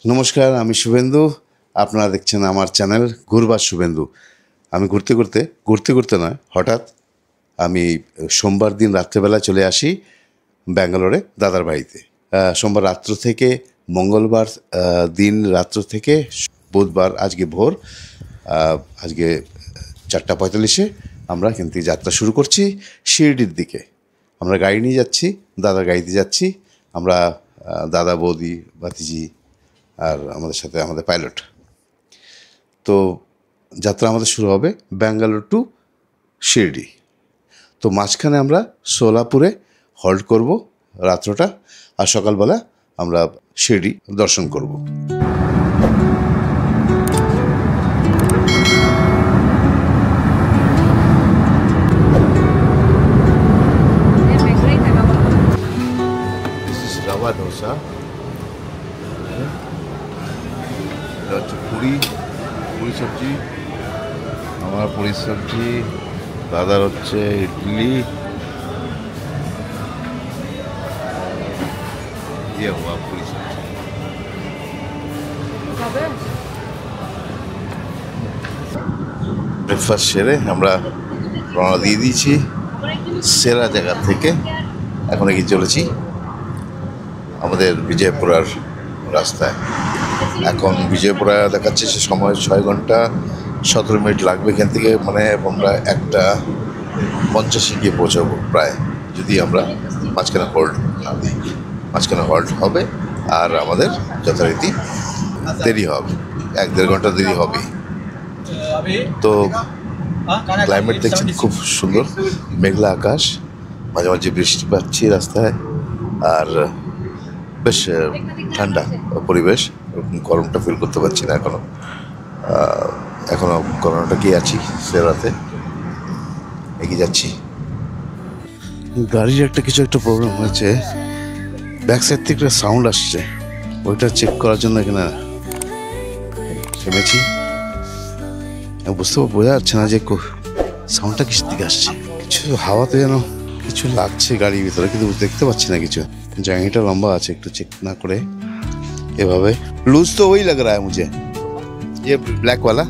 নমস্কার, আমি শুভেন্দু। আপনারা দেখছেন আমার চ্যানেল ঘুরবার শুভেন্দু। আমি ঘুরতে ঘুরতে নয়, হঠাৎ আমি সোমবার দিন রাত্রেবেলা চলে আসি ব্যাঙ্গালোরে দাদার বাড়িতে। সোমবার রাত্র থেকে মঙ্গলবার দিন রাত্র থেকে বুধবার আজকে ভোর, আজকে 4:45 আমরা এখান থেকে যাত্রা শুরু করছি শিরডির দিকে। আমরা গাড়ি নিয়ে যাচ্ছি, দাদার গাড়িতে যাচ্ছি আমরা, দাদা, বৌদি, ভাতিজি আর আমাদের সাথে আমাদের পাইলট। তো যাত্রা আমাদের শুরু হবে ব্যাঙ্গালোর টু শিরডি। তো মাঝখানে আমরা সোলাপুরে হল্ট করব রাত্রটা, আর সকালবেলা আমরা শিরডি দর্শন করব। রাভা ধোসা, এটা হচ্ছে পুরি সবজি, আমার পুরি সবজি, দাদার হচ্ছে ইডলি, পুরি সবজি। ব্রেকফাস্ট সেরে আমরা রওনা দিয়ে দিয়েছি সেরা জায়গা থেকে। এখন এগিয়ে চলেছি আমাদের বিজয়পুরার রাস্তায়। এখন বিজয়পুরা দেখাচ্ছে সে সময় 6 ঘন্টা 17 মিনিট লাগবে এখান থেকে, মানে আমরা 1:50 গিয়ে পৌঁছাবো প্রায়, যদি আমরা মাঝখানে হল্ট না দিই। মাঝখানে হল্ট হবে আর আমাদের যথারীতি দেরি হবে, 1-1.5 ঘন্টা দেরি হবে। তো ক্লাইমেট দেখছেন খুব সুন্দর, মেঘলা আকাশ, মাঝে মাঝে বৃষ্টি পাচ্ছি রাস্তায়, আর বেশ ঠান্ডা পরিবেশ। গরমটা ফিল করতে পারছি না এখনো করোনাটাকেই আছি সেরাতে, এগিয়ে যাচ্ছি। গাড়ির কিছু একটা প্রবলেম হয়েছে, ব্যাক সাইড থেকে একটা সাউন্ড আসছে, ওইটা চেক করার জন্য এখানে থেমেছি। বোঝা যাচ্ছে না যে সাউন্ডটা কিসের দিকে আসছে। কিছু হাওয়াতে যেন কিছু লাগছে গাড়ির ভিতরে, কিন্তু দেখতে পাচ্ছি না কিছু। জার্নিটা লম্বা আছে, একটু চেক না করে এভাবে। लूज तो वही लग रहा है मुझे, ये ब्लैक वाला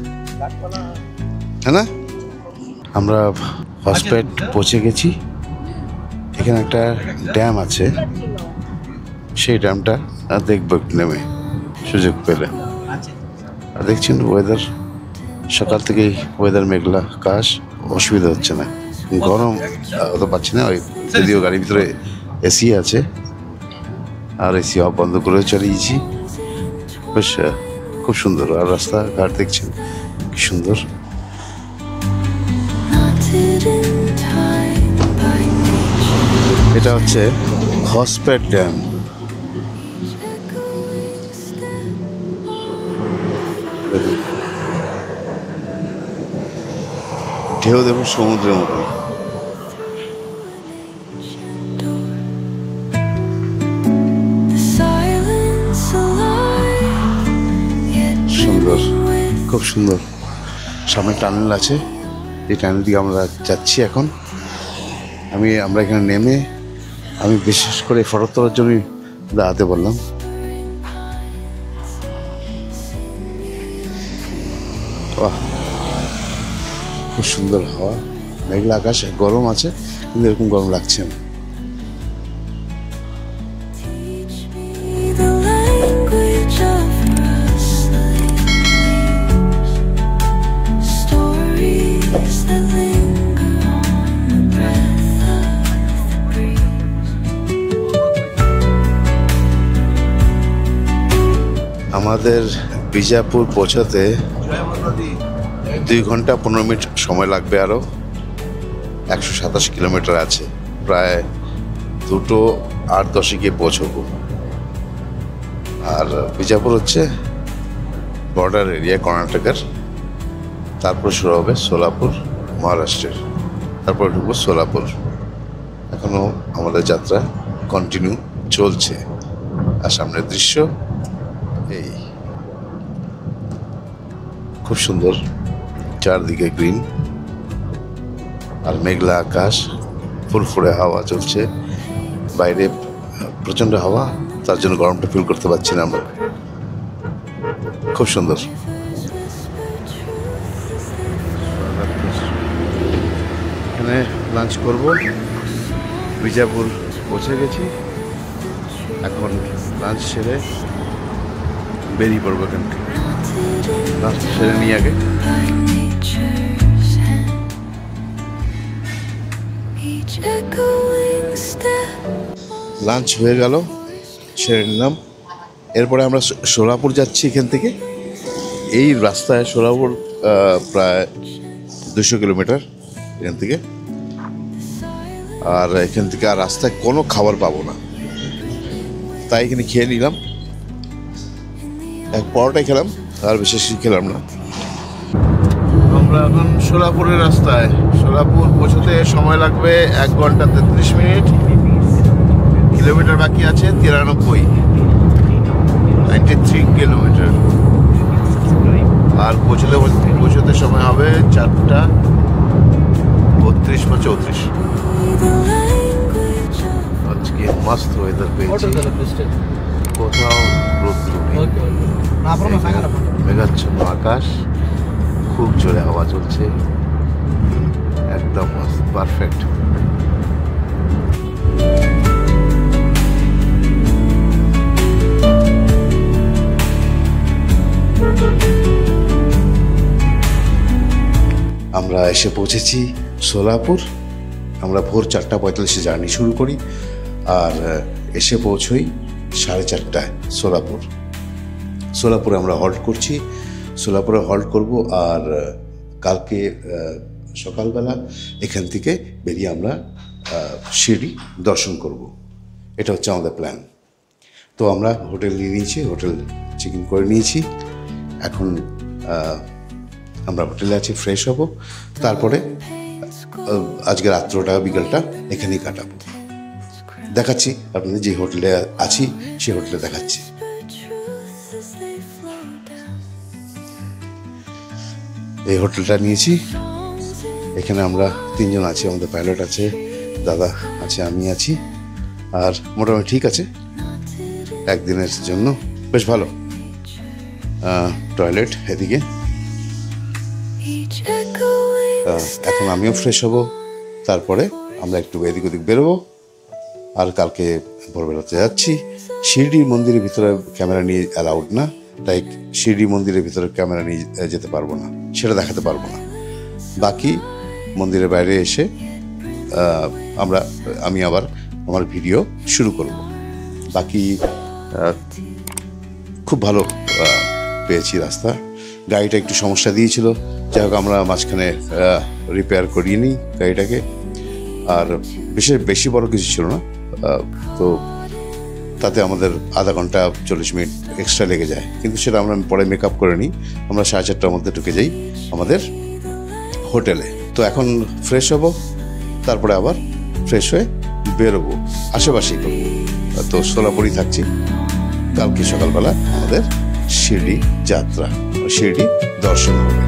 है ना। আমরা হসপিটাল পৌঁছে গেছি। এখানে একটা ড্যাম আছে, সেই ড্যামটা দেখবো নেমে সুযোগ পেলে। আর দেখছেন ওয়েদার, সকাল থেকেই ওয়েদার মেঘলা আকাশ, অসুবিধা হচ্ছে না। গরম অত পাচ্ছি না, ওই যদিও গাড়ির ভিতরে এসি আছে, আর এসি অফ বন্ধ করে চালিয়েছি। বেশ খুব সুন্দর, আর রাস্তাঘাট দেখছেন কি সুন্দর। এটা হচ্ছে হসপেট ড্যাম। ঢেউ দেখুন সমুদ্রের মতো। খুব সুন্দর, সামনে টানেল আছে, এই টানেল দিয়ে আমরা যাচ্ছি এখন। আমরা এখানে নেমে আমি বিশেষ করে ফটো তোলার জন্য দাঁড়াতে বললাম। বাহ, খুব সুন্দর হাওয়া, মেঘলা আকাশ, গরম আছে কিন্তু এরকম গরম লাগছে না। আমাদের বিজাপুর পৌঁছাতে 2 ঘন্টা 15 মিনিট সময় লাগবে, আরও 127 কিলোমিটার আছে, প্রায় 2:08 গিয়ে পৌঁছবো। আর বিজাপুর হচ্ছে বর্ডার এরিয়া কর্ণাটকের। তারপর শুরু হবে সোলাপুর, মহারাষ্ট্রের, তারপর ঢুকবো সোলাপুর। এখনও আমাদের যাত্রা কন্টিনিউ চলছে। আর সামনের দৃশ্য এই, খুব সুন্দর, চারদিকে গ্রিন আর মেঘলা আকাশ, ফুরফুরে হাওয়া চলছে। বাইরে প্রচণ্ড হাওয়া, তার জন্য গরমটা ফিল করতে পারছি না আমরা। খুব সুন্দর। এখানে লাঞ্চ করব। বিজাপুর পৌঁছে গেছি, এখন লাঞ্চ সেরে বেরিয়ে পড়বো এখান থেকে। লাঞ্চ সেরে নিয়ে আগে লাঞ্চ হয়ে গেল, সেরে নিলাম। এরপরে আমরা সোলাপুর যাচ্ছি। এখান থেকে এই রাস্তায় সোলাপুর প্রায় 200 কিলোমিটার এখান থেকে। আর এখান থেকে আর রাস্তায় কোনো খাবার পাবো না, তাই এখানে খেয়ে নিলাম। এক পরোটাই খেলাম, আর বিশেষ কিছু খেলাম না। আমরা এখন সোলাপুরের রাস্তায়। সোলাপুর পৌঁছতে সময় লাগবে 1 ঘন্টা 33 মিনিট। কিলোমিটার বাকি আছে 93 কিলোমিটার। আর পৌঁছতে সময় হবে 4টা 32 বা 34। আজকে মস্ত ওয়েদার পেয়েছি, কোথাও রোদ্র নেই, মেঘাচ্ছন্ন আকাশ, খুব জোরে হাওয়া চলছে, একদম মস্ত পারফেক্ট। আমরা এসে পৌঁছেছি সোলাপুর। আমরা ভোর 4:45 জার্নি শুরু করি, আর এসে পৌঁছই 4:30টায় সোলাপুরে আমরা হল্ট করছি। সোলাপুরে হল্ট করব, আর কালকে সকালবেলা এখান থেকে বেরিয়ে আমরা শিরডি দর্শন করব। এটা হচ্ছে আমাদের প্ল্যান। তো আমরা হোটেল নিয়ে নিয়েছি, হোটেল চেক ইন করে নিয়েছি। এখন আমরা হোটেলে আছি, ফ্রেশ হব, তারপরে আজকে রাত্রটা বিকেলটা এখানেই কাটাবো। দেখাচ্ছি আপনাদের, যে হোটেলে আছি সেই হোটেলে দেখাচ্ছি। এই হোটেলটা নিয়েছি, এখানে আমরা 3 জন আছি। আমাদের পাইলট আছে, দাদা আছে, আমি আছি। আর মোটামুটি ঠিক আছে, একদিনের জন্য বেশ ভালো। টয়লেট এদিকে। এখন আমিও ফ্রেশ হব, তারপরে আমরা একটু এদিক ওদিক বেরোবো। আর কালকে ভোরবেলাতে যাচ্ছি। শিরডি মন্দিরের ভিতরে ক্যামেরা নিয়ে অ্যালাউড না, তাই শিরডি মন্দিরের ভিতরে ক্যামেরা নিয়ে যেতে পারবো না, সেটা দেখাতে পারবো না। বাকি মন্দিরের বাইরে এসে আমি আবার আমার ভিডিও শুরু করব। বাকি খুব ভালো পেয়েছি রাস্তা। গাড়িটা একটু সমস্যা দিয়েছিল, যাই হোক আমরা মাঝখানে রিপেয়ার করিয়ে নিই গাড়িটাকে। আর বেশি বড় কিছু ছিল না, তো তাতে আমাদের আধা ঘন্টা 40 মিনিট এক্সট্রা লেগে যায়, কিন্তু সেটা আমরা পরে মেকআপ করে নিই। আমরা 4:30টার মধ্যে ঢুকে যাই আমাদের হোটেলে। তো এখন ফ্রেশ হব, তারপরে আবার ফ্রেশ হয়ে বেরোবো, আশেপাশেই করবো। তো সোলাপুরেই থাকছি। কালকে সকালবেলা আমাদের শিরডি যাত্রা, শিরডি দর্শন হবে।